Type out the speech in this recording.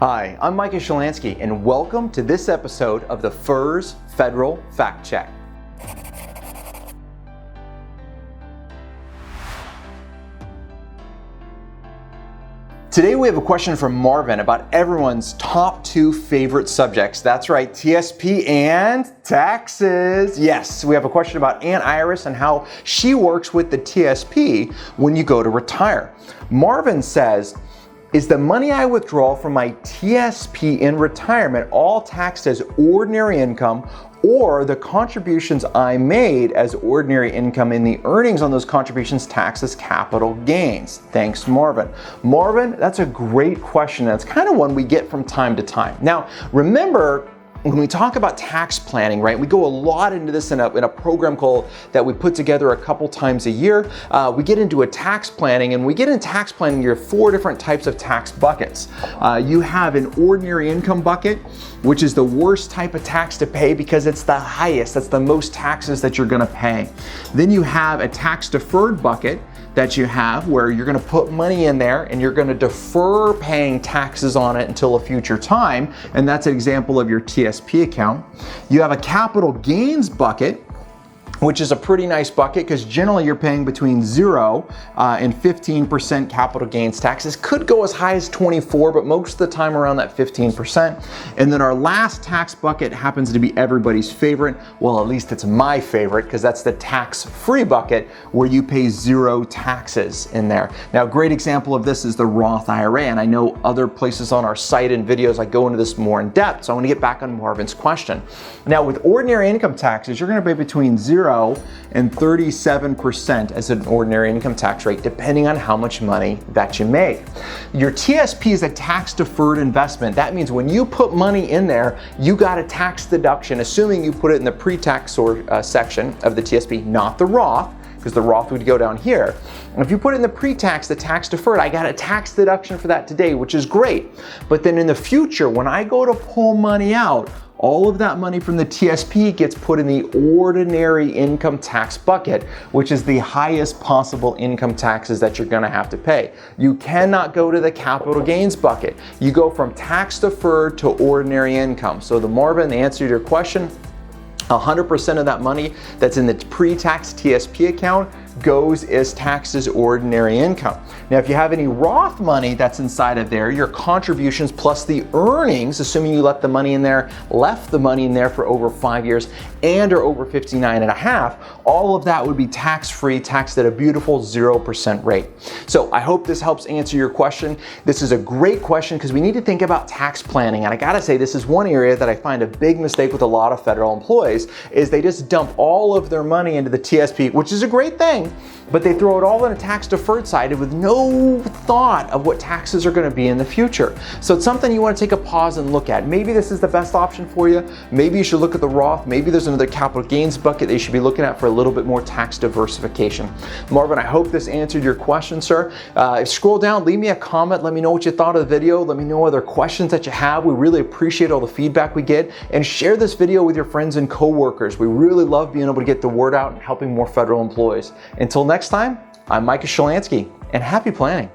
Hi, I'm Micah Shilanski, and welcome to this episode of the FERS Federal Fact Check. Today we have a question from Marvin about everyone's top two favorite subjects. That's right, TSP and taxes. Yes, we have a question about Aunt Iris and how she works with the TSP when you go to retire. Marvin says, is the money I withdraw from my TSP in retirement all taxed as ordinary income, or the contributions I made as ordinary income and the earnings on those contributions taxed as capital gains? Thanks, Marvin. Marvin, that's a great question. That's kind of one we get from time to time. Now, remember, when we talk about tax planning, right, we go a lot into this in a program called that we put together a couple times a year. We get into a tax planning, and we get in tax planning, you have four different types of tax buckets. You have an ordinary income bucket, which is the worst type of tax to pay because it's the highest. That's the most taxes that you're gonna pay. Then you have a tax deferred bucket that you have where you're gonna put money in there and you're gonna defer paying taxes on it until a future time, and that's an example of your TSP account. You have a capital gains bucket, which is a pretty nice bucket because generally you're paying between 0 and 15% capital gains taxes. Could go as high as 24, but most of the time around that 15%. And then our last tax bucket happens to be everybody's favorite. Well, at least it's my favorite because that's the tax-free bucket where you pay 0 taxes in there. Now, a great example of this is the Roth IRA, and I know other places on our site and videos I go into this more in depth, so I want to get back on Marvin's question. Now, with ordinary income taxes, you're going to pay between 0 and 37% as an ordinary income tax rate, depending on how much money that you make. Your TSP is a tax deferred investment. That means when you put money in there, you got a tax deduction, assuming you put it in the pre-tax section of the TSP, not the Roth, because the Roth would go down here. And if you put it in the pre-tax, the tax deferred, I got a tax deduction for that today, which is great. But then in the future, when I go to pull money out, all of that money from the TSP gets put in the ordinary income tax bucket, which is the highest possible income taxes that you're gonna have to pay. You cannot go to the capital gains bucket. You go from tax deferred to ordinary income. So Marvin, the answer to your question, 100% of that money that's in the pre-tax TSP account goes as taxed as ordinary income. Now, if you have any Roth money that's inside of there, your contributions plus the earnings, assuming you left the money in there for over 5 years and are over 59 and a half, all of that would be tax-free, taxed at a beautiful 0% rate. So I hope this helps answer your question. This is a great question because we need to think about tax planning. And I gotta say, this is one area that I find a big mistake with a lot of federal employees is they just dump all of their money into the TSP, which is a great thing, but they throw it all in a tax deferred side with no thought of what taxes are going to be in the future. So it's something you want to take a pause and look at. Maybe this is the best option for you. Maybe you should look at the Roth. Maybe there's another capital gains bucket that you should be looking at for a little bit more tax diversification. Marvin, I hope this answered your question, sir. Scroll down, leave me a comment. Let me know what you thought of the video. Let me know other questions that you have. We really appreciate all the feedback we get, and share this video with your friends and coworkers. We really love being able to get the word out and helping more federal employees. Until next time, I'm Micah Shilanski, and happy planning.